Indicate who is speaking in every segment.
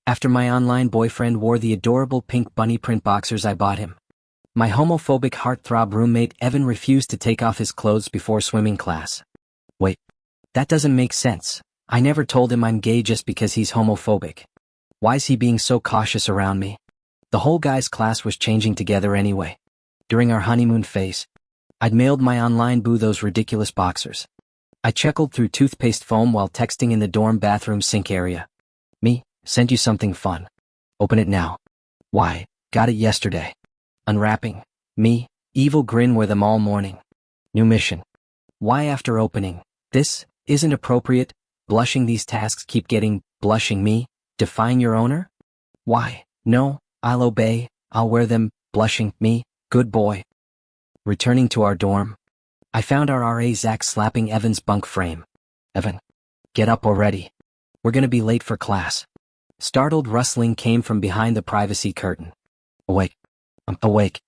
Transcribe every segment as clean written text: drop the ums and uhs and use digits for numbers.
Speaker 1: after my online boyfriend wore the adorable pink bunny print boxers I bought him. My homophobic heartthrob roommate Evan refused to take off his clothes before swimming class. Wait, that doesn't make sense. I never told him I'm gay just because he's homophobic. Why's he being so cautious around me? The whole guys' class was changing together anyway. During our honeymoon phase, I'd mailed my online boo those ridiculous boxers. I chuckled through toothpaste foam while texting in the dorm bathroom sink area. Me, sent you something fun. Open it now. Why, got it yesterday. Unwrapping. Me, evil grin with them all morning. New mission. Why after opening? This isn't appropriate. Blushing these tasks keep getting, blushing me, defying your owner? Why? No, I'll obey, I'll wear them, blushing me, good boy. Returning to our dorm, I found our RA Zach slapping Evan's bunk frame. Evan, get up already. We're gonna be late for class. Startled rustling came from behind the privacy curtain. Awake. I'm awake.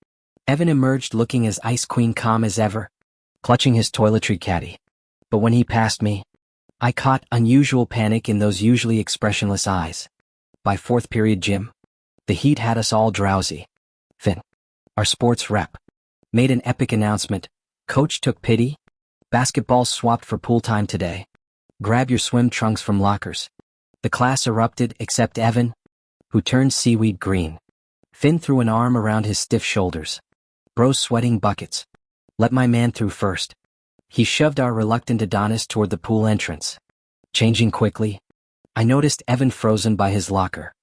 Speaker 1: Evan emerged looking as ice queen calm as ever, clutching his toiletry caddy. But when he passed me, I caught unusual panic in those usually expressionless eyes. By fourth period gym, the heat had us all drowsy. Finn, our sports rep, made an epic announcement. Coach took pity. Basketball swapped for pool time today. Grab your swim trunks from lockers. The class erupted except Evan, who turned seaweed green. Finn threw an arm around his stiff shoulders. Bro's sweating buckets. Let my man through first. He shoved our reluctant Adonis toward the pool entrance. Changing quickly, I noticed Evan frozen by his locker.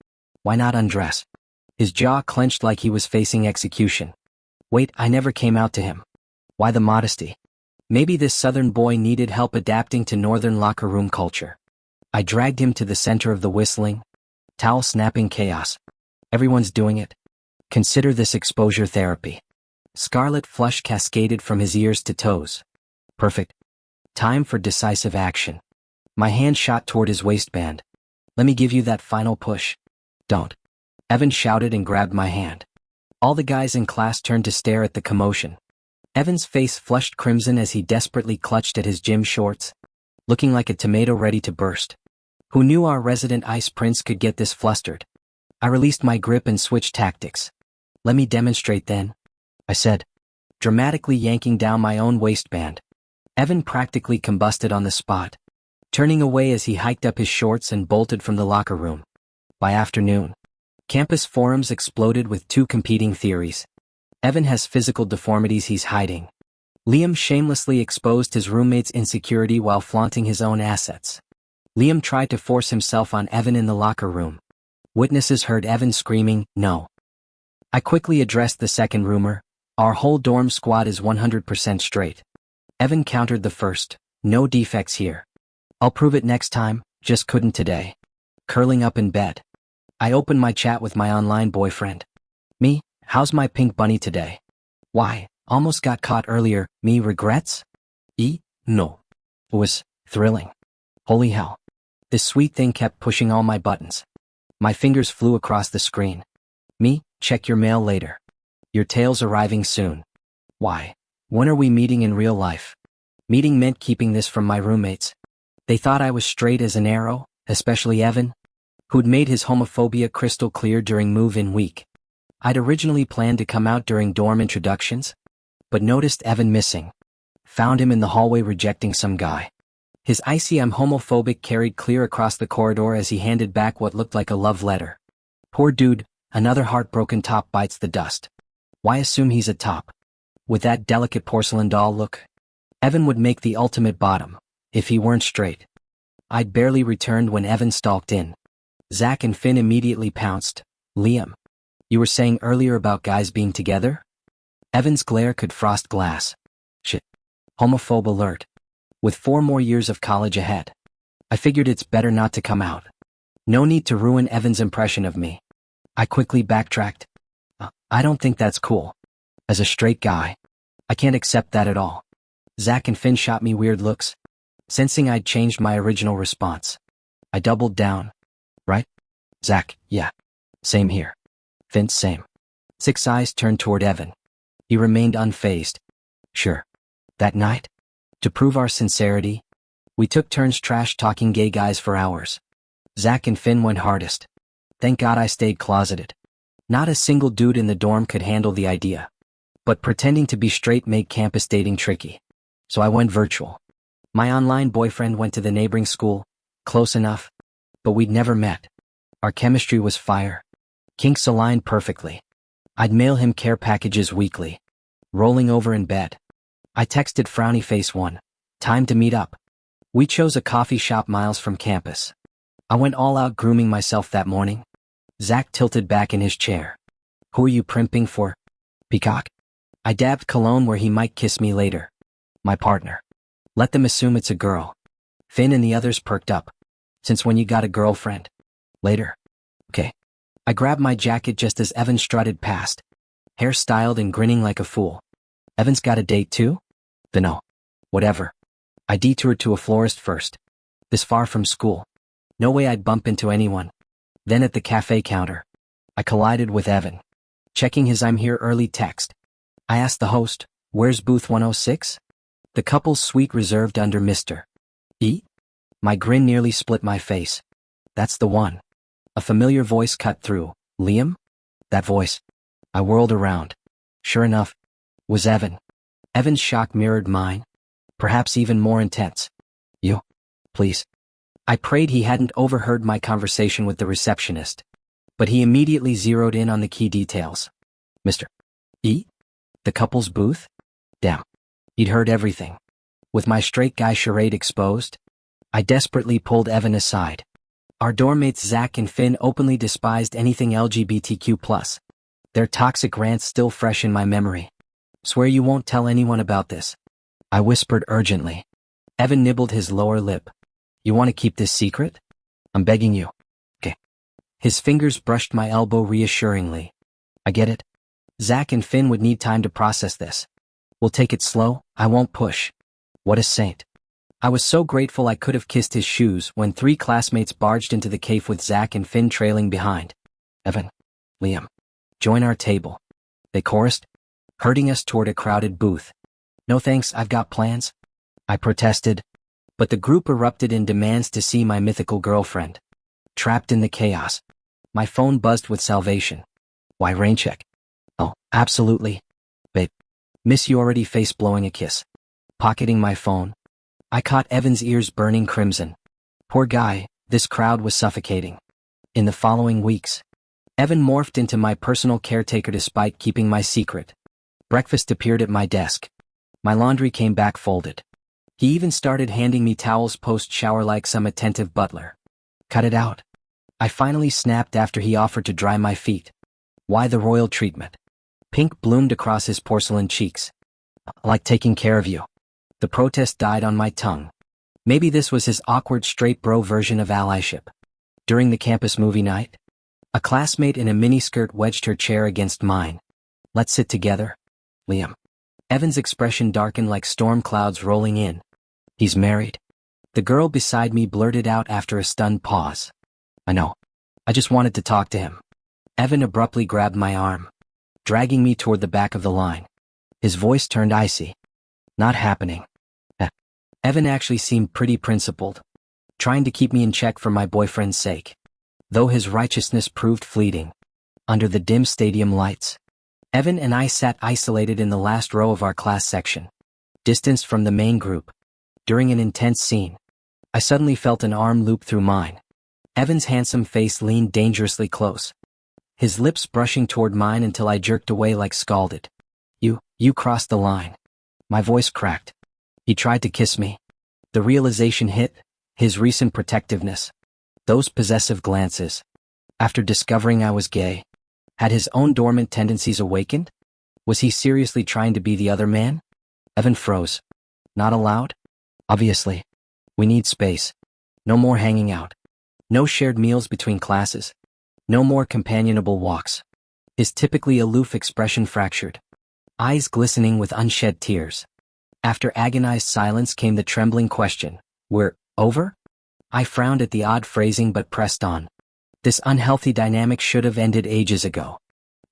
Speaker 1: Why not undress? His jaw clenched like he was facing execution. Wait, I never came out to him. Why the modesty? Maybe this southern boy needed help adapting to northern locker room culture. I dragged him to the center of the whistling, towel-snapping chaos. Everyone's doing it. Consider this exposure therapy. Scarlet flush cascaded from his ears to toes. Perfect. Time for decisive action. My hand shot toward his waistband. Let me give you that final push. Don't. Evan shouted and grabbed my hand. All the guys in class turned to stare at the commotion. Evan's face flushed crimson as he desperately clutched at his gym shorts, looking like a tomato ready to burst. Who knew our resident ice prince could get this flustered? I released my grip and switched tactics. Let me demonstrate then, I said, dramatically yanking down my own waistband. Evan practically combusted on the spot, turning away as he hiked up his shorts and bolted from the locker room. By afternoon, campus forums exploded with two competing theories. Evan has physical deformities he's hiding. Liam shamelessly exposed his roommate's insecurity while flaunting his own assets. Liam tried to force himself on Evan in the locker room. Witnesses heard Evan screaming, "No." I quickly addressed the second rumor. Our whole dorm squad is 100% straight. Evan countered the first. No defects here. I'll prove it next time, just couldn't today. Curling up in bed, I opened my chat with my online boyfriend. Me, how's my pink bunny today? Why, almost got caught earlier. Me regrets? No. It was thrilling. Holy hell. This sweet thing kept pushing all my buttons. My fingers flew across the screen. Me, check your mail later. Your tail's arriving soon. Why? When are we meeting in real life? Meeting meant keeping this from my roommates. They thought I was straight as an arrow, especially Evan, who'd made his homophobia crystal clear during move-in week. I'd originally planned to come out during dorm introductions, but noticed Evan missing. Found him in the hallway rejecting some guy. His icy "I'm homophobic" carried clear across the corridor as he handed back what looked like a love letter. Poor dude, another heartbroken top bites the dust. Why assume he's a top? With that delicate porcelain doll look, Evan would make the ultimate bottom, if he weren't straight. I'd barely returned when Evan stalked in. Zach and Finn immediately pounced. Liam, you were saying earlier about guys being together? Evan's glare could frost glass. Shit. Homophobe alert. With 4 more years of college ahead, I figured it's better not to come out. No need to ruin Evan's impression of me. I quickly backtracked. I don't think that's cool. As a straight guy, I can't accept that at all. Zach and Finn shot me weird looks, sensing I'd changed my original response. I doubled down. Right? Zach, yeah. Same here. Finn, same. 6 eyes turned toward Evan. He remained unfazed. Sure. That night, to prove our sincerity, we took turns trash-talking gay guys for hours. Zach and Finn went hardest. Thank God I stayed closeted. Not a single dude in the dorm could handle the idea. But pretending to be straight made campus dating tricky. So I went virtual. My online boyfriend went to the neighboring school, close enough, but we'd never met. Our chemistry was fire. Kinks aligned perfectly. I'd mail him care packages weekly. Rolling over in bed. I texted frowny face one. Time to meet up. We chose a coffee shop miles from campus. I went all out grooming myself that morning. Zach tilted back in his chair. Who are you primping for? Peacock? I dabbed cologne where he might kiss me later. My partner. Let them assume it's a girl. Finn and the others perked up. Since when you got a girlfriend? Later. Okay. I grabbed my jacket just as Evan strutted past. Hair styled and grinning like a fool. Evan's got a date too? Then no. Whatever. I detoured to a florist first. This far from school. No way I'd bump into anyone. Then at the cafe counter. I collided with Evan. Checking his "I'm here early" text. I asked the host, where's booth 106? The couple's suite reserved under Mr. E? My grin nearly split my face. That's the one. A familiar voice cut through. Liam? That voice. I whirled around. Sure enough, was Evan. Evan's shock mirrored mine. Perhaps even more intense. You? Please. I prayed he hadn't overheard my conversation with the receptionist. But he immediately zeroed in on the key details. Mr. E? The couple's booth? Damn. He'd heard everything. With my straight guy charade exposed, I desperately pulled Evan aside. Our dorm mates Zach and Finn openly despised anything LGBTQ+. Their toxic rants still fresh in my memory. Swear you won't tell anyone about this. I whispered urgently. Evan nibbled his lower lip. You want to keep this secret? I'm begging you. Okay. His fingers brushed my elbow reassuringly. I get it. Zach and Finn would need time to process this. We'll take it slow, I won't push. What a saint. I was so grateful I could have kissed his shoes when 3 classmates barged into the cave with Zach and Finn trailing behind. Evan. Liam. Join our table. They chorused, herding us toward a crowded booth. No thanks, I've got plans. I protested. But the group erupted in demands to see my mythical girlfriend. Trapped in the chaos. My phone buzzed with salvation. Why rain check? Oh, absolutely. Babe. Miss you already face blowing a kiss. Pocketing my phone. I caught Evan's ears burning crimson. Poor guy, this crowd was suffocating. In the following weeks, Evan morphed into my personal caretaker despite keeping my secret. Breakfast appeared at my desk. My laundry came back folded. He even started handing me towels post-shower like some attentive butler. Cut it out. I finally snapped after he offered to dry my feet. Why the royal treatment? Pink bloomed across his porcelain cheeks. Like taking care of you. The protest died on my tongue. Maybe this was his awkward straight bro version of allyship. During the campus movie night, a classmate in a miniskirt wedged her chair against mine. Let's sit together, Liam. Evan's expression darkened like storm clouds rolling in. He's married. The girl beside me blurted out after a stunned pause. I know. I just wanted to talk to him. Evan abruptly grabbed my arm, dragging me toward the back of the line. His voice turned icy. Not happening. Evan actually seemed pretty principled, trying to keep me in check for my boyfriend's sake. Though his righteousness proved fleeting. Under the dim stadium lights, Evan and I sat isolated in the last row of our class section, distanced from the main group. During an intense scene, I suddenly felt an arm loop through mine. Evan's handsome face leaned dangerously close, his lips brushing toward mine until I jerked away like scalded. You crossed the line. My voice cracked. He tried to kiss me. The realization hit, his recent protectiveness. Those possessive glances. After discovering I was gay, had his own dormant tendencies awakened? Was he seriously trying to be the other man? Evan froze. Not allowed? Obviously. We need space. No more hanging out. No shared meals between classes. No more companionable walks. His typically aloof expression fractured. Eyes glistening with unshed tears. After agonized silence came the trembling question, "We're over?" I frowned at the odd phrasing but pressed on. This unhealthy dynamic should have ended ages ago.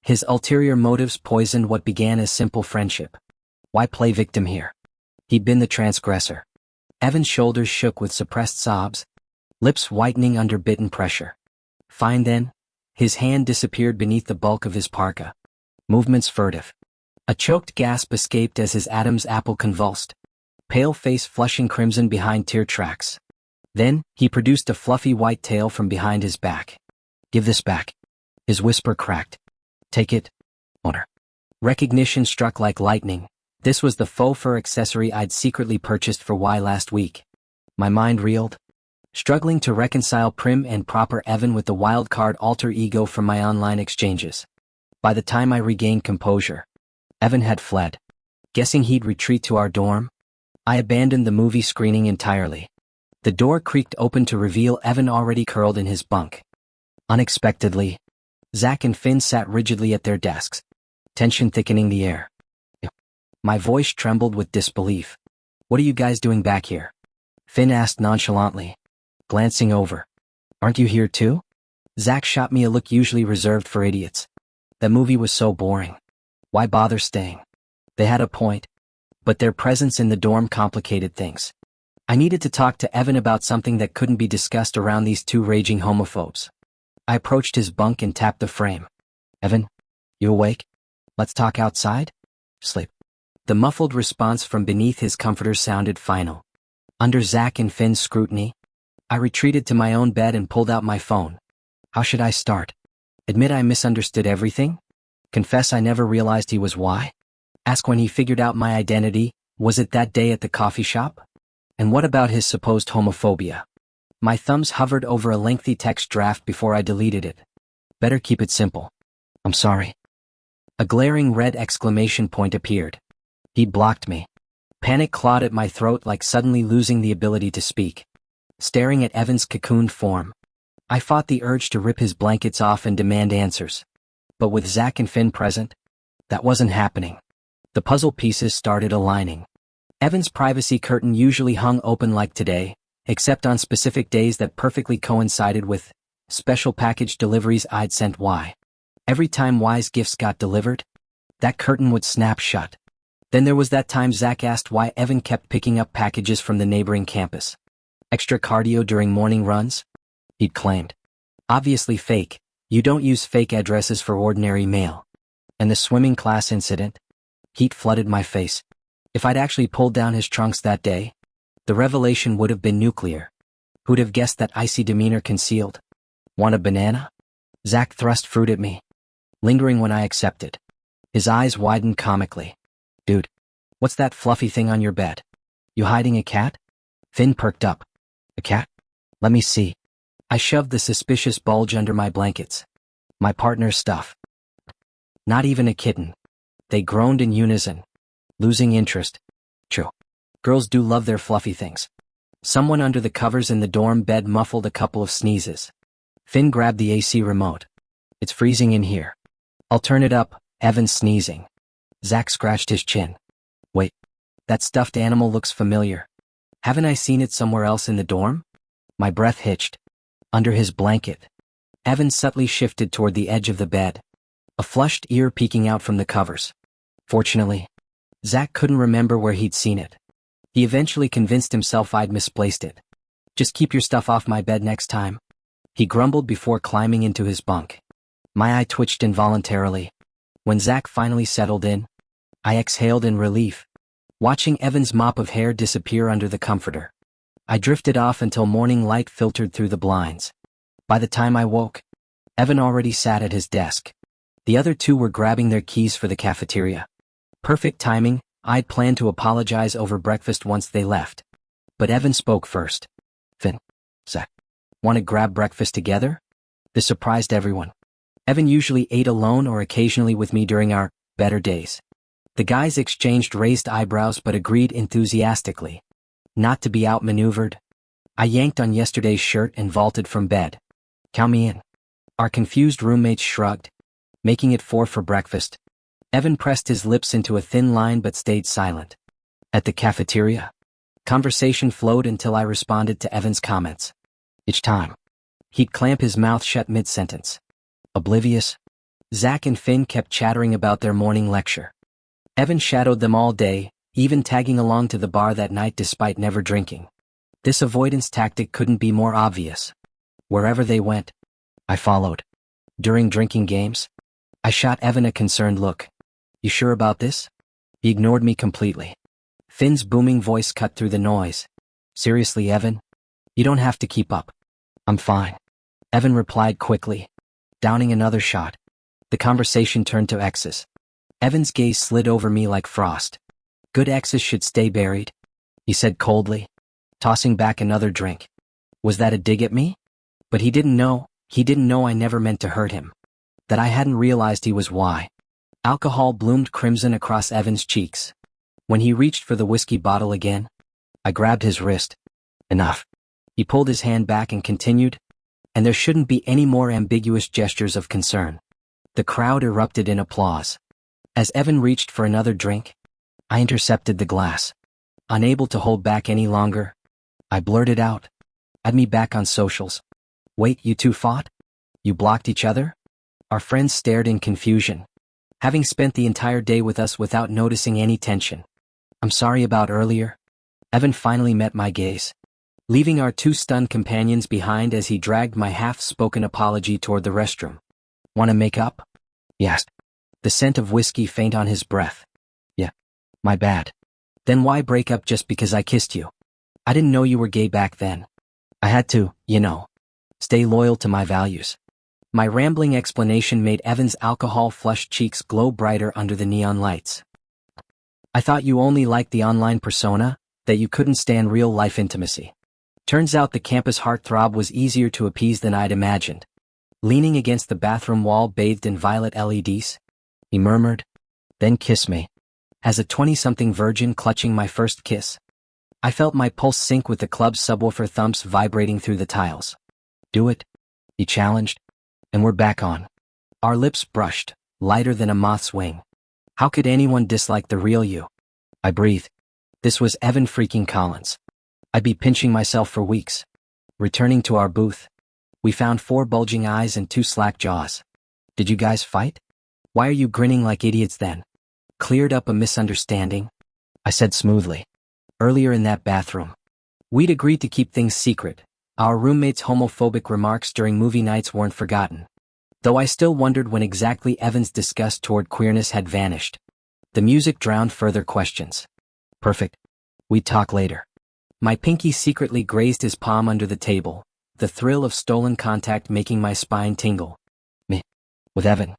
Speaker 1: His ulterior motives poisoned what began as simple friendship. Why play victim here? He'd been the transgressor. Evan's shoulders shook with suppressed sobs, lips whitening under bitten pressure. Fine then, His hand disappeared beneath the bulk of his parka. Movements furtive. A choked gasp escaped as his Adam's apple convulsed. Pale face flushing crimson behind tear tracks. Then, he produced a fluffy white tail from behind his back. "Give this back." His whisper cracked. "Take it, owner." Recognition struck like lightning. This was the faux fur accessory I'd secretly purchased for Y last week. My mind reeled, struggling to reconcile prim and proper Evan with the wildcard alter ego from my online exchanges. By the time I regained composure, Evan had fled. Guessing he'd retreat to our dorm, I abandoned the movie screening entirely. The door creaked open to reveal Evan already curled in his bunk. Unexpectedly, Zach and Finn sat rigidly at their desks, tension thickening the air. My voice trembled with disbelief. "What are you guys doing back here?" Finn asked nonchalantly, glancing over. "Aren't you here too?" Zach shot me a look usually reserved for idiots. That movie was so boring. Why bother staying? They had a point, but their presence in the dorm complicated things. I needed to talk to Evan about something that couldn't be discussed around these two raging homophobes. I approached his bunk and tapped the frame. "Evan, you awake? Let's talk outside?" "Sleep." The muffled response from beneath his comforter sounded final. Under Zach and Finn's scrutiny, I retreated to my own bed and pulled out my phone. How should I start? Admit I misunderstood everything? Confess I never realized he was Y? Ask when he figured out my identity? Was it that day at the coffee shop? And what about his supposed homophobia? My thumbs hovered over a lengthy text draft before I deleted it. Better keep it simple. "I'm sorry." A glaring red exclamation point appeared. He'd blocked me. Panic clawed at my throat like suddenly losing the ability to speak. Staring at Evan's cocooned form, I fought the urge to rip his blankets off and demand answers. But with Zach and Finn present, that wasn't happening. The puzzle pieces started aligning. Evan's privacy curtain usually hung open like today, except on specific days that perfectly coincided with special package deliveries I'd sent Y. Every time Y's gifts got delivered, that curtain would snap shut. Then there was that time Zach asked why Evan kept picking up packages from the neighboring campus. Extra cardio during morning runs? He'd claimed. Obviously fake. You don't use fake addresses for ordinary mail. And the swimming class incident? Heat flooded my face. If I'd actually pulled down his trunks that day, the revelation would have been nuclear. Who'd have guessed that icy demeanor concealed? Want a banana? Zach thrust fruit at me, lingering when I accepted. His eyes widened comically. "Dude, what's that fluffy thing on your bed? You hiding a cat?" Finn perked up. "A cat? Let me see." I shoved the suspicious bulge under my blankets. "My partner's stuff." "Not even a kitten." They groaned in unison, losing interest. "True. Girls do love their fluffy things." Someone under the covers in the dorm bed muffled a couple of sneezes. Finn grabbed the AC remote. "It's freezing in here." "I'll turn it up," Evan sneezing. Zach scratched his chin. "Wait, that stuffed animal looks familiar. Haven't I seen it somewhere else in the dorm?" My breath hitched. Under his blanket. Evan subtly shifted toward the edge of the bed, a flushed ear peeking out from the covers. Fortunately, Zach couldn't remember where he'd seen it. He eventually convinced himself I'd misplaced it. "Just keep your stuff off my bed next time," he grumbled before climbing into his bunk. My eye twitched involuntarily. When Zach finally settled in, I exhaled in relief, watching Evan's mop of hair disappear under the comforter. I drifted off until morning light filtered through the blinds. By the time I woke, Evan already sat at his desk. The other two were grabbing their keys for the cafeteria. Perfect timing. I'd planned to apologize over breakfast once they left. But Evan spoke first. "Finn, Zach, want to grab breakfast together?" This surprised everyone. Evan usually ate alone or occasionally with me during our better days. The guys exchanged raised eyebrows but agreed enthusiastically. Not to be outmaneuvered, I yanked on yesterday's shirt and vaulted from bed. "Count me in." Our confused roommates shrugged, making it 4 for breakfast. Evan pressed his lips into a thin line but stayed silent. At the cafeteria, conversation flowed until I responded to Evan's comments. Each time, he'd clamp his mouth shut mid-sentence. Oblivious, Zach and Finn kept chattering about their morning lecture. Evan shadowed them all day, even tagging along to the bar that night despite never drinking. This avoidance tactic couldn't be more obvious. Wherever they went, I followed. During drinking games? I shot Evan a concerned look. You sure about this? He ignored me completely. Finn's booming voice cut through the noise. Seriously, Evan? You don't have to keep up. I'm fine. Evan replied quickly, downing another shot. The conversation turned to exes. Evan's gaze slid over me like frost. Good exes should stay buried, he said coldly, tossing back another drink. Was that a dig at me? But he didn't know I never meant to hurt him. That I hadn't realized he was why. Alcohol bloomed crimson across Evan's cheeks. When he reached for the whiskey bottle again, I grabbed his wrist. Enough. He pulled his hand back and continued, and there shouldn't be any more ambiguous gestures of concern. The crowd erupted in applause. As Evan reached for another drink, I intercepted the glass. Unable to hold back any longer, I blurted out, "Add me back on socials." Wait, you two fought? You blocked each other? Our friends stared in confusion, having spent the entire day with us without noticing any tension. I'm sorry about earlier. Evan finally met my gaze, leaving our two stunned companions behind as he dragged my half-spoken apology toward the restroom. "Want to make up?" he asked, the scent of whiskey faint on his breath. "Yeah, my bad." "Then why break up just because I kissed you? I didn't know you were gay back then. I had to, stay loyal to my values." My rambling explanation made Evan's alcohol-flushed cheeks glow brighter under the neon lights. "I thought you only liked the online persona, that you couldn't stand real-life intimacy." Turns out the campus heartthrob was easier to appease than I'd imagined. Leaning against the bathroom wall bathed in violet LEDs, he murmured, "Then kiss me." As a 20-something virgin clutching my first kiss, I felt my pulse sync with the club's subwoofer thumps vibrating through the tiles. "Do it," he challenged, and we're back on. Our lips brushed, lighter than a moth's wing. How could anyone dislike the real you? I breathed. This was Evan freaking Collins. I'd be pinching myself for weeks. Returning to our booth, we found 4 bulging eyes and 2 slack jaws. "Did you guys fight? Why are you grinning like idiots then?" "Cleared up a misunderstanding," I said smoothly. "Earlier in that bathroom. We'd agreed to keep things secret. Our roommate's homophobic remarks during movie nights weren't forgotten. Though I still wondered when exactly Evan's disgust toward queerness had vanished. The music drowned further questions. Perfect. We'd talk later. My pinky secretly grazed his palm under the table, the thrill of stolen contact making my spine tingle. Me. With Evan.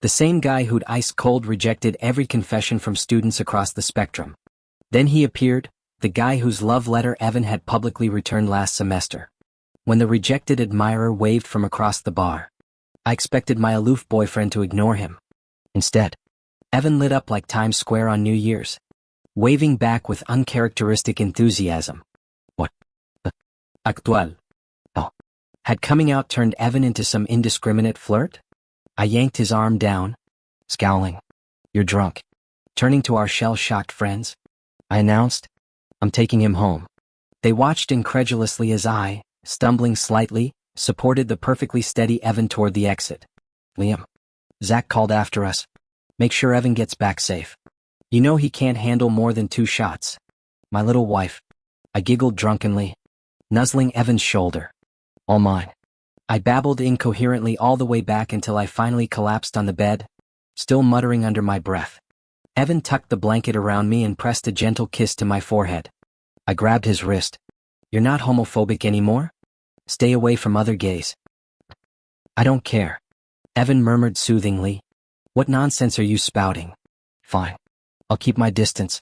Speaker 1: The same guy who'd ice-cold rejected every confession from students across the spectrum. Then he appeared, the guy whose love letter Evan had publicly returned last semester. When the rejected admirer waved from across the bar, I expected my aloof boyfriend to ignore him. Instead, Evan lit up like Times Square on New Year's, waving back with uncharacteristic enthusiasm. What? Actual. Oh. Had coming out turned Evan into some indiscriminate flirt? I yanked his arm down, scowling. "You're drunk." Turning to our shell-shocked friends, I announced, "I'm taking him home." They watched incredulously as I, stumbling slightly, supported the perfectly steady Evan toward the exit. "Liam," Zach called after us, "make sure Evan gets back safe. You know he can't handle more than 2 shots. My little wife." I giggled drunkenly, nuzzling Evan's shoulder. "All mine." I babbled incoherently all the way back until I finally collapsed on the bed, still muttering under my breath. Evan tucked the blanket around me and pressed a gentle kiss to my forehead. I grabbed his wrist. "You're not homophobic anymore? Stay away from other gays." "I don't care," Evan murmured soothingly. "What nonsense are you spouting?" "Fine. I'll keep my distance.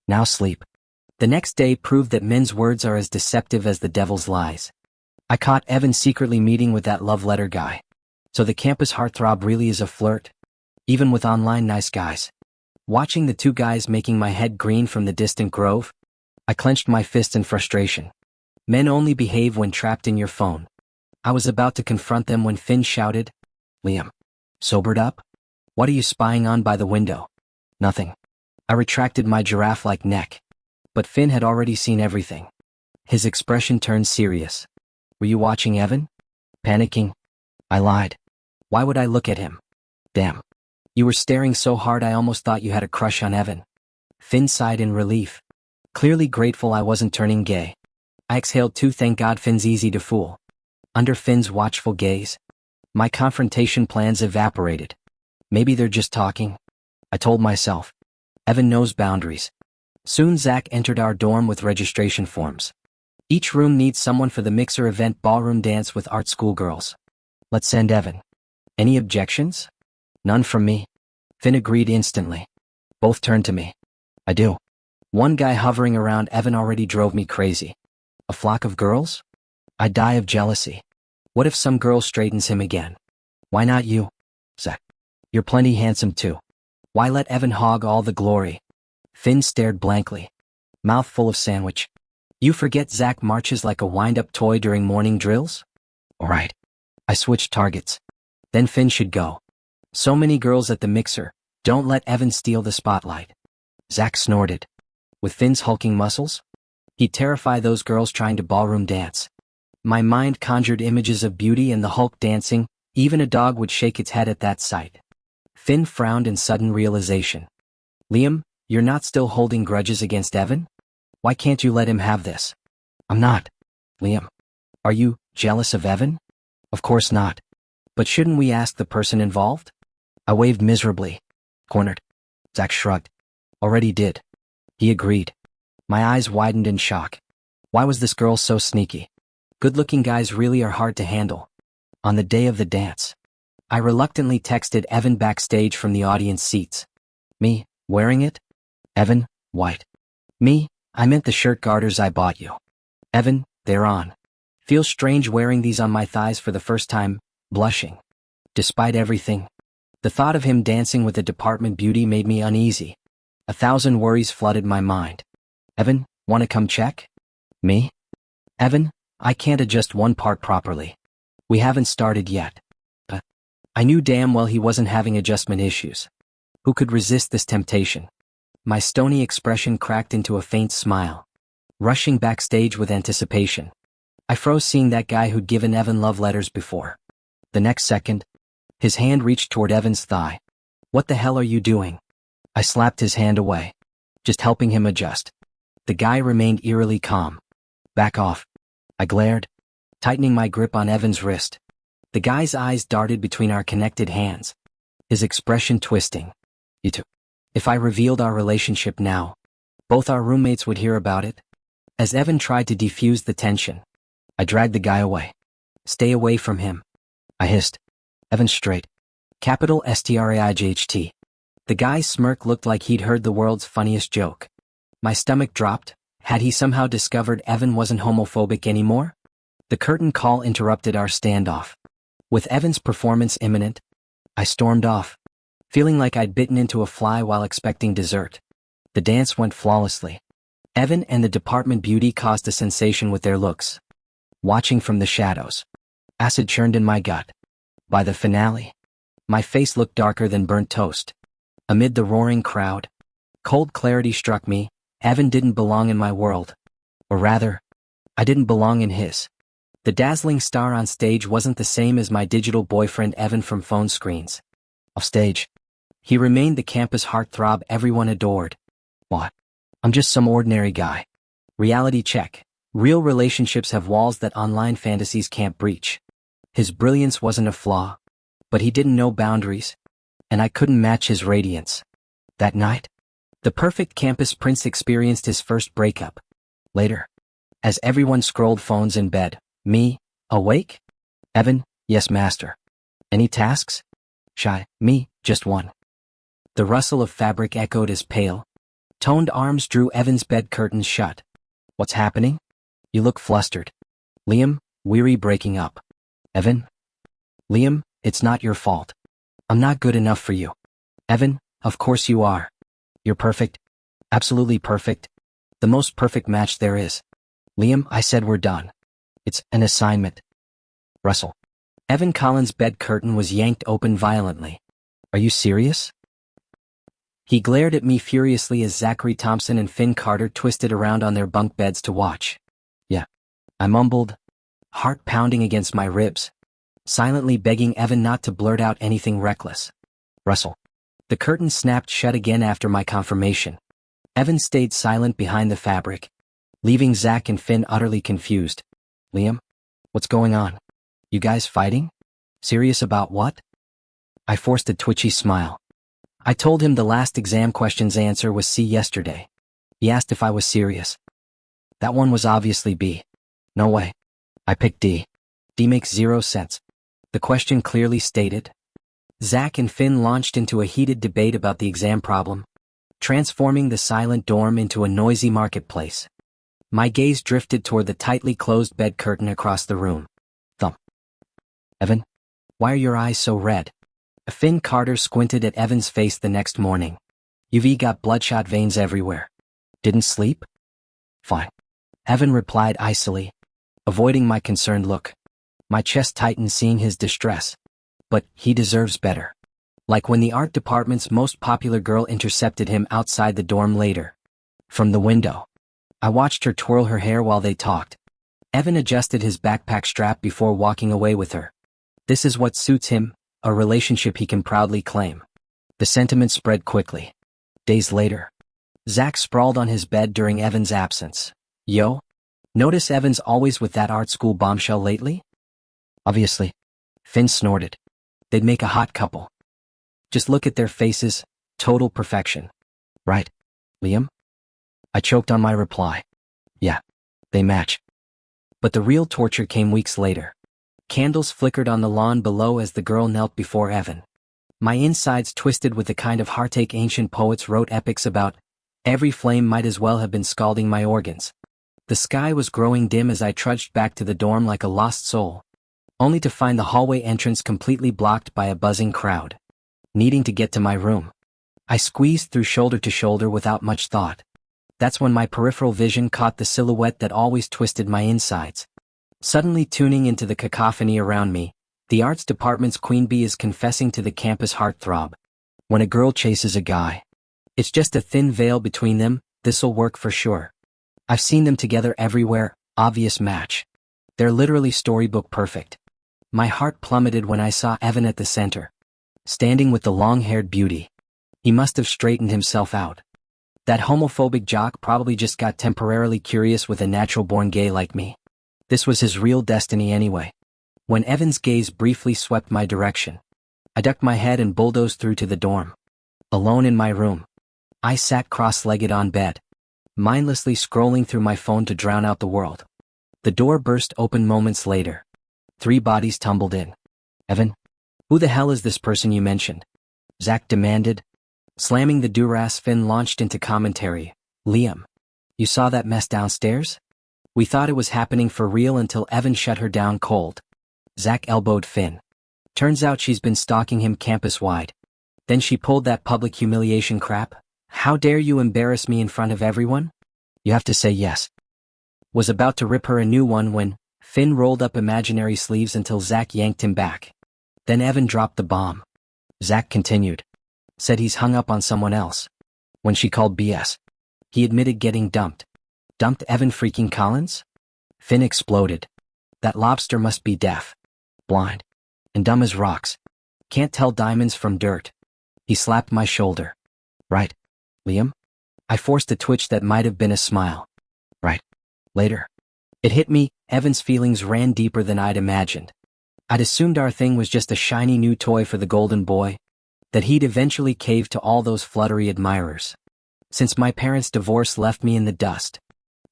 Speaker 1: Now sleep." The next day proved that men's words are as deceptive as the devil's lies. I caught Evan secretly meeting with that love letter guy. So the campus heartthrob really is a flirt, even with online nice guys. Watching the 2 guys making my head green from the distant grove, I clenched my fist in frustration. Men only behave when trapped in your phone. I was about to confront them when Finn shouted, "Liam, sobered up? What are you spying on by the window?" "Nothing." I retracted my giraffe-like neck. But Finn had already seen everything. His expression turned serious. "Were you watching Evan?" Panicking, I lied. "Why would I look at him?" "Damn. You were staring so hard I almost thought you had a crush on Evan." Finn sighed in relief, clearly grateful I wasn't turning gay. I exhaled too. Thank God Finn's easy to fool. Under Finn's watchful gaze, My confrontation plans evaporated. Maybe they're just talking, I told myself. Evan knows boundaries. Soon Zach entered our dorm with registration forms. Each room needs someone for the mixer event ballroom dance with art school girls. Let's send Evan. Any objections? None from me. Finn agreed instantly. Both turned to me. I do. One guy hovering around Evan already drove me crazy. A flock of girls? I'd die of jealousy. What if some girl straightens him again? Why not you? Zach. You're plenty handsome too. Why let Evan hog all the glory? Finn stared blankly. Mouth full of sandwich. You forget Zach marches like a wind-up toy during morning drills? Alright. I switched targets. Then Finn should go. So many girls at the mixer, don't let Evan steal the spotlight. Zach snorted. With Finn's hulking muscles? He'd terrify those girls trying to ballroom dance. My mind conjured images of Beauty and the Hulk dancing, even a dog would shake its head at that sight. Finn frowned in sudden realization. Liam, you're not still holding grudges against Evan? Why can't you let him have this? I'm not. Liam. Are you jealous of Evan? Of course not. But shouldn't we ask the person involved? I waved miserably. Cornered. Zach shrugged. Already did. He agreed. My eyes widened in shock. Why was this girl so sneaky? Good-looking guys really are hard to handle. On the day of the dance, I reluctantly texted Evan backstage from the audience seats. Me, wearing it? Evan, white. Me, I meant the shirt garters I bought you. Evan, they're on. Feels strange wearing these on my thighs for the first time, blushing. Despite everything, the thought of him dancing with a department beauty made me uneasy. 1,000 worries flooded my mind. Evan, wanna come check? Me? Evan, I can't adjust one part properly. We haven't started yet. I knew damn well he wasn't having adjustment issues. Who could resist this temptation? My stony expression cracked into a faint smile. Rushing backstage with anticipation. I froze seeing that guy who'd given Evan love letters before. The next second, his hand reached toward Evan's thigh. What the hell are you doing? I slapped his hand away. Just helping him adjust. The guy remained eerily calm. Back off. I glared, tightening my grip on Evan's wrist. The guy's eyes darted between our connected hands, his expression twisting. You two. If I revealed our relationship now, both our roommates would hear about it. As Evan tried to defuse the tension, I dragged the guy away. Stay away from him. I hissed. Evan straight. Capital STRAIGHT. The guy's smirk looked like he'd heard the world's funniest joke. My stomach dropped. Had he somehow discovered Evan wasn't homophobic anymore? The curtain call interrupted our standoff. With Evan's performance imminent, I stormed off, feeling like I'd bitten into a fly while expecting dessert. The dance went flawlessly. Evan and the department beauty caused a sensation with their looks. Watching from the shadows, acid churned in my gut. By the finale, my face looked darker than burnt toast. Amid the roaring crowd, cold clarity struck me. Evan didn't belong in my world. Or rather, I didn't belong in his. The dazzling star on stage wasn't the same as my digital boyfriend Evan from phone screens. Off stage, he remained the campus heartthrob everyone adored. What? I'm just some ordinary guy. Reality check. Real relationships have walls that online fantasies can't breach. His brilliance wasn't a flaw, but he didn't know boundaries, and I couldn't match his radiance. That night, the perfect campus prince experienced his first breakup. Later, as everyone scrolled phones in bed, me, awake? Evan, yes master. Any tasks? Shy, me, just one. The rustle of fabric echoed as pale, toned arms drew Evan's bed curtains shut. What's happening? You look flustered. Liam, weary breaking up. Evan? Liam, it's not your fault. I'm not good enough for you. Evan, of course you are. You're perfect. Absolutely perfect. The most perfect match there is. Liam, I said we're done. It's an assignment. Russell. Evan Collins' bed curtain was yanked open violently. Are you serious? He glared at me furiously as Zachary Thompson and Finn Carter twisted around on their bunk beds to watch. Yeah. I mumbled, heart pounding against my ribs, silently begging Evan not to blurt out anything reckless. Russell. The curtain snapped shut again after my confirmation. Evan stayed silent behind the fabric, leaving Zach and Finn utterly confused. Liam? What's going on? You guys fighting? Serious about what? I forced a twitchy smile. I told him the last exam question's answer was C yesterday. He asked if I was serious. That one was obviously B. No way. I picked D. D makes 0 sense. The question clearly stated. Zach and Finn launched into a heated debate about the exam problem, transforming the silent dorm into a noisy marketplace. My gaze drifted toward the tightly closed bed curtain across the room. Thump. Evan? Why are your eyes so red? Finn Carter squinted at Evan's face the next morning. You've got bloodshot veins everywhere. Didn't sleep? Fine. Evan replied icily, avoiding my concerned look. My chest tightened seeing his distress. But he deserves better. Like when the art department's most popular girl intercepted him outside the dorm later. From the window. I watched her twirl her hair while they talked. Evan adjusted his backpack strap before walking away with her. This is what suits him, a relationship he can proudly claim. The sentiment spread quickly. Days later. Zach sprawled on his bed during Evan's absence. Yo? Notice Evan's always with that art school bombshell lately? Obviously. Finn snorted. They'd make a hot couple. Just look at their faces, total perfection. Right, Liam? I choked on my reply. Yeah, they match. But the real torture came weeks later. Candles flickered on the lawn below as the girl knelt before Evan. My insides twisted with the kind of heartache ancient poets wrote epics about. Every flame might as well have been scalding my organs. The sky was growing dim as I trudged back to the dorm like a lost soul, only to find the hallway entrance completely blocked by a buzzing crowd. Needing to get to my room, I squeezed through shoulder to shoulder without much thought. That's when my peripheral vision caught the silhouette that always twisted my insides. Suddenly tuning into the cacophony around me, the arts department's queen bee is confessing to the campus heartthrob. When a girl chases a guy, it's just a thin veil between them, this'll work for sure. I've seen them together everywhere, obvious match. They're literally storybook perfect. My heart plummeted when I saw Evan at the center, standing with the long-haired beauty. He must have straightened himself out. That homophobic jock probably just got temporarily curious with a natural-born gay like me. This was his real destiny anyway. When Evan's gaze briefly swept my direction, I ducked my head and bulldozed through to the dorm. Alone in my room, I sat cross-legged on bed, mindlessly scrolling through my phone to drown out the world. The door burst open moments later. 3 bodies tumbled in. Evan? Who the hell is this person you mentioned? Zach demanded. Slamming the durass, Finn launched into commentary. Liam, you saw that mess downstairs? We thought it was happening for real until Evan shut her down cold. Zach elbowed Finn. Turns out she's been stalking him campus-wide. Then she pulled that public humiliation crap. How dare you embarrass me in front of everyone? You have to say yes. Was about to rip her a new one when Finn rolled up imaginary sleeves until Zach yanked him back. Then Evan dropped the bomb. Zach continued. Said he's hung up on someone else. When she called BS. He admitted getting dumped. Dumped Evan freaking Collins? Finn exploded. That lobster must be deaf, blind, and dumb as rocks. Can't tell diamonds from dirt. He slapped my shoulder. Right, Liam? I forced a twitch that might have been a smile. Right. Later. It hit me, Evan's feelings ran deeper than I'd imagined. I'd assumed our thing was just a shiny new toy for the golden boy, that he'd eventually cave to all those fluttery admirers. Since my parents' divorce left me in the dust,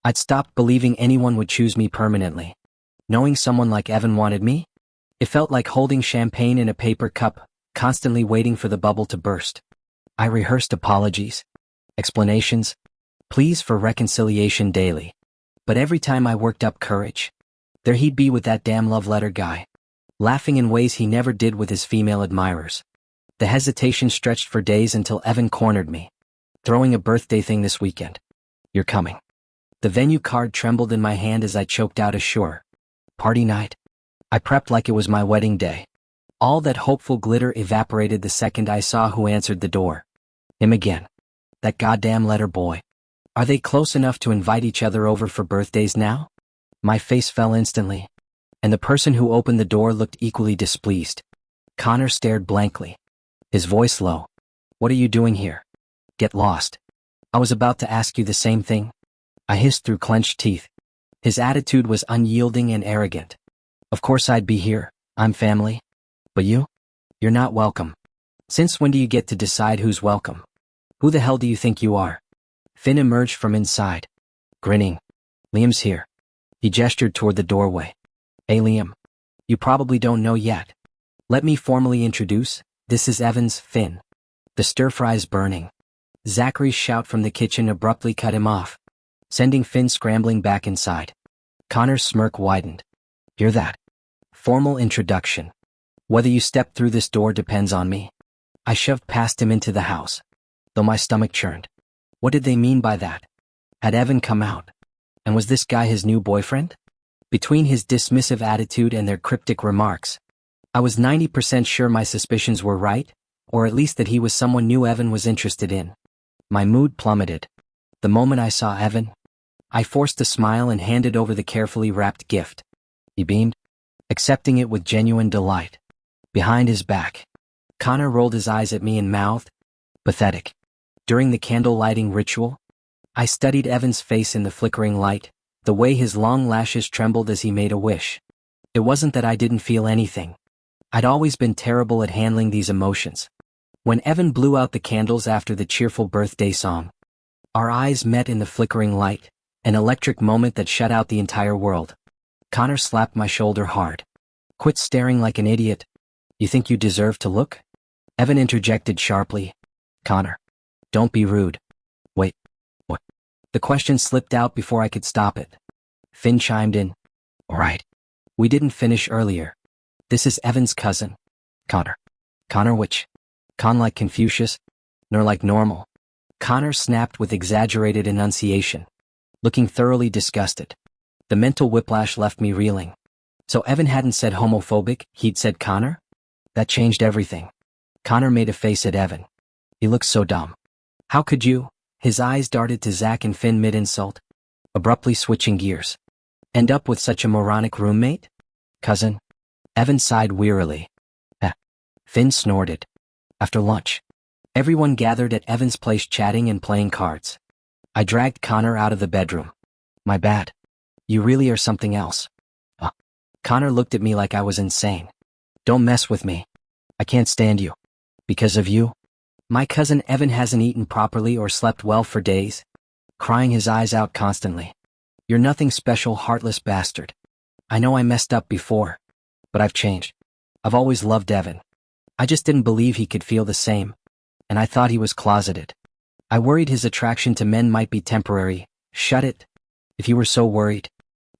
Speaker 1: I'd stopped believing anyone would choose me permanently. Knowing someone like Evan wanted me? It felt like holding champagne in a paper cup, constantly waiting for the bubble to burst. I rehearsed apologies, explanations, pleas for reconciliation daily. But every time I worked up courage, there he'd be with that damn love letter guy, laughing in ways he never did with his female admirers. The hesitation stretched for days until Evan cornered me. Throwing a birthday thing this weekend. You're coming. The venue card trembled in my hand as I choked out a sure. Party night. I prepped like it was my wedding day. All that hopeful glitter evaporated the second I saw who answered the door. Him again. That goddamn letter boy. Are they close enough to invite each other over for birthdays now? My face fell instantly, and the person who opened the door looked equally displeased. Connor stared blankly, his voice low. What are you doing here? Get lost. I was about to ask you the same thing. I hissed through clenched teeth. His attitude was unyielding and arrogant. Of course I'd be here, I'm family. But you're not welcome. Since when do you get to decide who's welcome? Who the hell do you think you are? Finn emerged from inside, grinning. Liam's here. He gestured toward the doorway. Hey Liam. You probably don't know yet. Let me formally introduce, this is Evan's Finn. The stir-fry's burning. Zachary's shout from the kitchen abruptly cut him off, sending Finn scrambling back inside. Connor's smirk widened. Hear that? Formal introduction. Whether you step through this door depends on me. I shoved past him into the house, though my stomach churned. What did they mean by that? Had Evan come out? And was this guy his new boyfriend? Between his dismissive attitude and their cryptic remarks, I was 90% sure my suspicions were right, or at least that he was someone new Evan was interested in. My mood plummeted. The moment I saw Evan, I forced a smile and handed over the carefully wrapped gift. He beamed, accepting it with genuine delight. Behind his back, Connor rolled his eyes at me and mouthed, pathetic. During the candle-lighting ritual, I studied Evan's face in the flickering light, the way his long lashes trembled as he made a wish. It wasn't that I didn't feel anything. I'd always been terrible at handling these emotions. When Evan blew out the candles after the cheerful birthday song, our eyes met in the flickering light, an electric moment that shut out the entire world. Connor slapped my shoulder hard. Quit staring like an idiot. You think you deserve to look? Evan interjected sharply. Connor, don't be rude. Wait, what? The question slipped out before I could stop it. Finn chimed in. All right. We didn't finish earlier. This is Evan's cousin, Connor. Connor which? Con like Confucius? Nor like normal? Connor snapped with exaggerated enunciation, looking thoroughly disgusted. The mental whiplash left me reeling. So Evan hadn't said homophobic, he'd said Connor? That changed everything. Connor made a face at Evan. He looked so dumb. How could you? His eyes darted to Zach and Finn mid-insult, abruptly switching gears. End up with such a moronic roommate? Cousin? Evan sighed wearily. Finn snorted. After lunch, everyone gathered at Evan's place chatting and playing cards. I dragged Connor out of the bedroom. My bad. You really are something else. Connor looked at me like I was insane. Don't mess with me. I can't stand you. Because of you? My cousin Evan hasn't eaten properly or slept well for days, crying his eyes out constantly. You're nothing special, heartless bastard. I know I messed up before, but I've changed. I've always loved Evan. I just didn't believe he could feel the same, and I thought he was closeted. I worried his attraction to men might be temporary. Shut it. If you were so worried,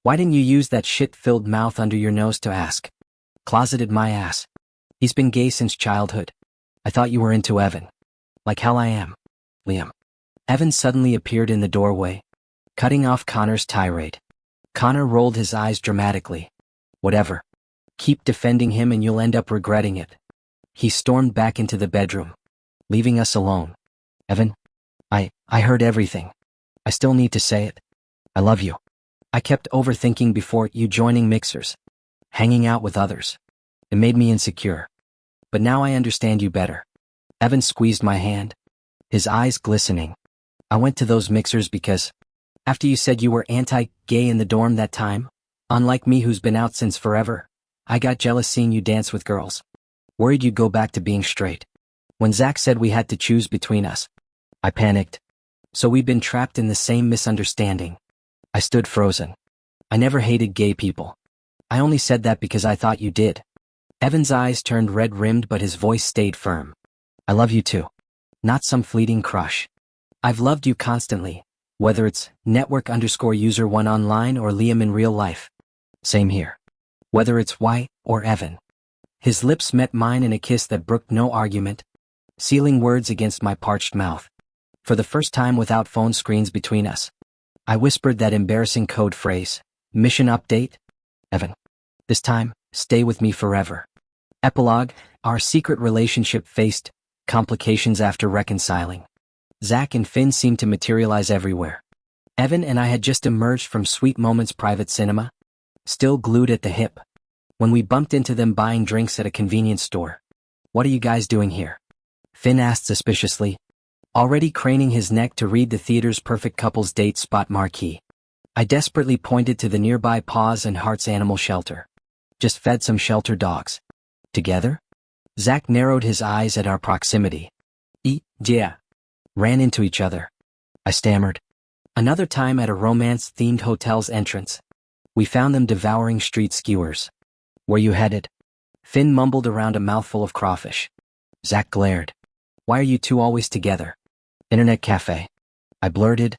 Speaker 1: why didn't you use that shit-filled mouth under your nose to ask? Closeted my ass. He's been gay since childhood. I thought you were into Evan. Like hell I am. Liam. Evan suddenly appeared in the doorway, cutting off Connor's tirade. Connor rolled his eyes dramatically. Whatever. Keep defending him and you'll end up regretting it. He stormed back into the bedroom, leaving us alone. Evan, I heard everything. I still need to say it. I love you. I kept overthinking before you joining mixers, hanging out with others. It made me insecure. But now I understand you better. Evan squeezed my hand, his eyes glistening. I went to those mixers because, after you said you were anti-gay in the dorm that time, unlike me who's been out since forever, I got jealous seeing you dance with girls. Worried you'd go back to being straight. When Zach said we had to choose between us, I panicked. So we'd been trapped in the same misunderstanding. I stood frozen. I never hated gay people. I only said that because I thought you did. Evan's eyes turned red-rimmed but his voice stayed firm. I love you too. Not some fleeting crush. I've loved you constantly, whether it's network_user1 online or Liam in real life. Same here. Whether it's Y or Evan. His lips met mine in a kiss that brooked no argument, sealing words against my parched mouth. For the first time without phone screens between us, I whispered that embarrassing code phrase, mission update. Evan. This time, stay with me forever. Epilogue, our secret relationship faced complications after reconciling. Zach and Finn seemed to materialize everywhere. Evan and I had just emerged from Sweet Moments private cinema, still glued at the hip, when we bumped into them buying drinks at a convenience store. What are you guys doing here? Finn asked suspiciously, already craning his neck to read the theater's perfect couples date spot marquee. I desperately pointed to the nearby Paws and Hearts animal shelter. Just fed some shelter dogs. Together? Zach narrowed his eyes at our proximity. Yeah. Ran into each other. I stammered. Another time at a romance-themed hotel's entrance. We found them devouring street skewers. Where you headed? Finn mumbled around a mouthful of crawfish. Zach glared. Why are you two always together? Internet cafe. I blurted,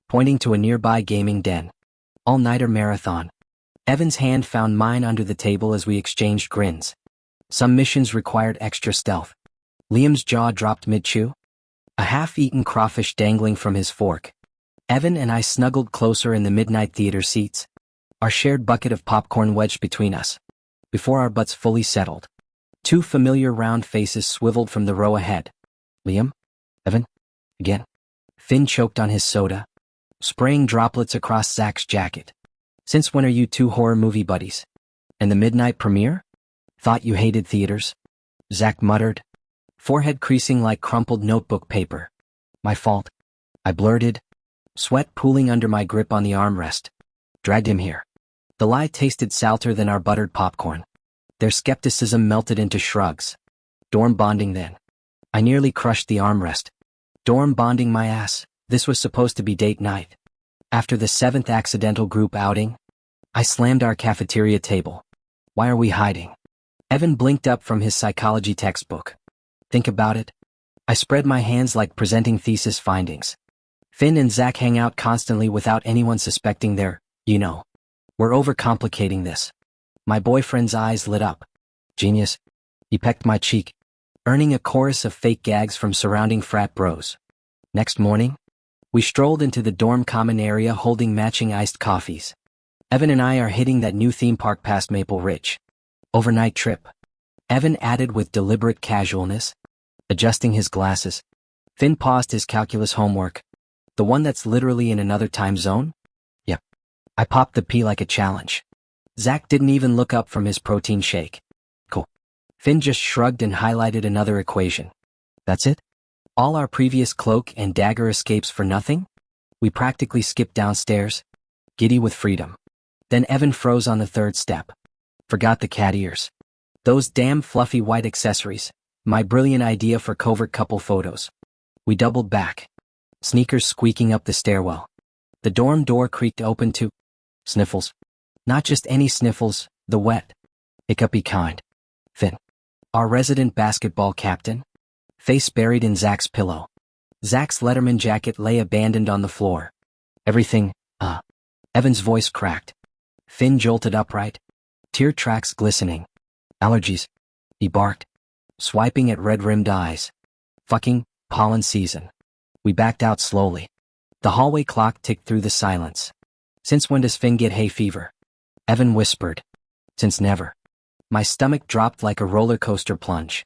Speaker 1: pointing to a nearby gaming den. All-nighter marathon. Evan's hand found mine under the table as we exchanged grins. Some missions required extra stealth. Liam's jaw dropped mid-chew. A half-eaten crawfish dangling from his fork. Evan and I snuggled closer in the midnight theater seats, our shared bucket of popcorn wedged between us. Before our butts fully settled, two familiar round faces swiveled from the row ahead. Liam? Evan? Again. Finn choked on his soda, spraying droplets across Zach's jacket. Since when are you two horror movie buddies? And the midnight premiere? Thought you hated theaters? Zach muttered, forehead creasing like crumpled notebook paper. My fault. I blurted, sweat pooling under my grip on the armrest. Dragged him here. The lie tasted salter than our buttered popcorn. Their skepticism melted into shrugs. Dorm bonding then. I nearly crushed the armrest. Dorm bonding my ass. This was supposed to be date night. After the 7th accidental group outing, I slammed our cafeteria table. Why are we hiding? Evan blinked up from his psychology textbook. Think about it. I spread my hands like presenting thesis findings. Finn and Zach hang out constantly without anyone suspecting we're overcomplicating this. My boyfriend's eyes lit up. Genius. He pecked my cheek, earning a chorus of fake gags from surrounding frat bros. Next morning, we strolled into the dorm common area holding matching iced coffees. Evan and I are hitting that new theme park past Maple Ridge. Overnight trip. Evan added with deliberate casualness, adjusting his glasses. Finn paused his calculus homework. The one that's literally in another time zone? Yep. I popped the P like a challenge. Zach didn't even look up from his protein shake. Cool. Finn just shrugged and highlighted another equation. That's it? All our previous cloak and dagger escapes for nothing? We practically skipped downstairs, giddy with freedom. Then Evan froze on the third step. Forgot the cat ears. Those damn fluffy white accessories. My brilliant idea for covert couple photos. We doubled back. Sneakers squeaking up the stairwell. The dorm door creaked open to sniffles. Not just any sniffles, the wet, hiccupy kind. Finn. Our resident basketball captain. Face buried in Zach's pillow. Zach's Letterman jacket lay abandoned on the floor. Everything, Evan's voice cracked. Finn jolted upright. Tear tracks glistening. Allergies. He barked, swiping at red-rimmed eyes. Fucking pollen season. We backed out slowly. The hallway clock ticked through the silence. Since when does Finn get hay fever? Evan whispered. Since never. My stomach dropped like a roller coaster plunge.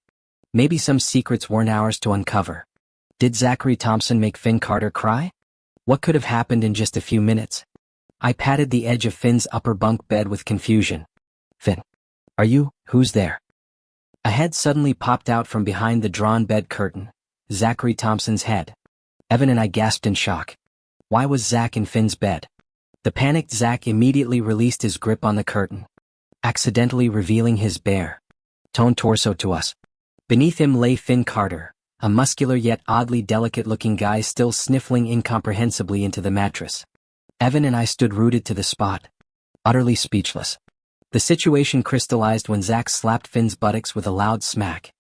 Speaker 1: Maybe some secrets weren't ours to uncover. Did Zachary Thompson make Finn Carter cry? What could have happened in just a few minutes? I patted the edge of Finn's upper bunk bed with confusion. Finn. Are you? Who's there? A head suddenly popped out from behind the drawn bed curtain. Zachary Thompson's head. Evan and I gasped in shock. Why was Zach in Finn's bed? The panicked Zach immediately released his grip on the curtain, accidentally revealing his bare, toned torso to us. Beneath him lay Finn Carter, a muscular yet oddly delicate-looking guy still sniffling incomprehensibly into the mattress. Evan and I stood rooted to the spot, utterly speechless. The situation crystallized when Zach slapped Finn's buttocks with a loud smack,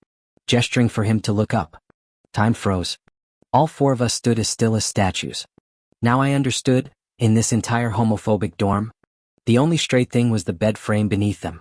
Speaker 1: gesturing for him to look up. Time froze. All four of us stood as still as statues. Now I understood, in this entire homophobic dorm, the only straight thing was the bed frame beneath them.